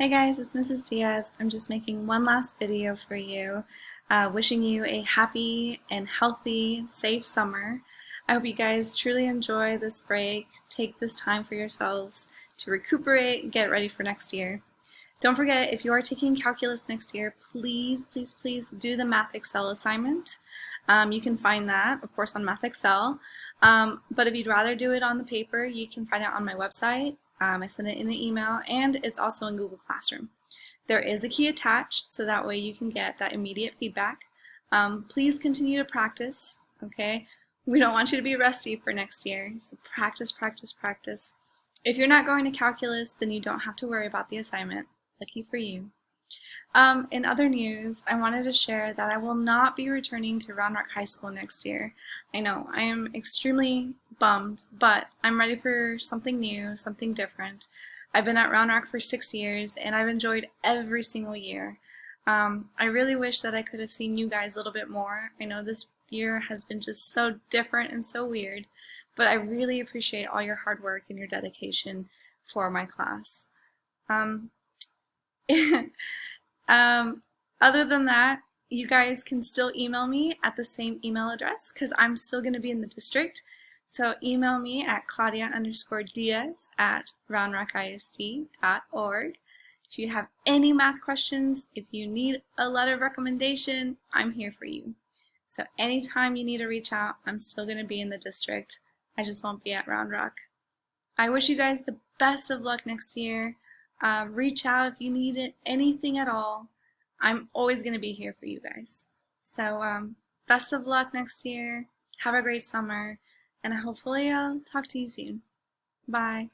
Hey guys, it's Mrs. Diaz. I'm just making one last video for you, wishing you a happy and healthy, safe summer. I hope you guys truly enjoy this break. Take this time for yourselves to recuperate, get ready for next year. Don't forget, if you are taking calculus next year, please, please, please do the Math Excel assignment. You can find that, of course, on Math Excel. But if you'd rather do it on the paper, you can find it on my website. I send it in the email, and it's also in Google Classroom. There is a key attached, so that way you can get that immediate feedback. Please continue to practice, okay? We don't want you to be rusty for next year, so practice, practice, practice. If you're not going to calculus, then you don't have to worry about the assignment. Lucky for you. In other news, I wanted to share that I will not be returning to Round Rock High School next year. I know, I am extremely bummed, but I'm ready for something new, something different. I've been at Round Rock for 6 years, and I've enjoyed every single year. I really wish that I could have seen you guys a little bit more. I know this year has been just so different and so weird, but I really appreciate all your hard work and your dedication for my class. Other than that, you guys can still email me at the same email address because I'm still going to be in the district. So email me at claudia_diaz@roundrockisd.org. If you have any math questions, if you need a letter of recommendation, I'm here for you. So anytime you need to reach out, I'm still going to be in the district. I just won't be at Round Rock. I wish you guys the best of luck next year. Reach out if you need anything at all. I'm always going to be here for you guys. So best of luck next year. Have a great summer. And hopefully I'll talk to you soon. Bye.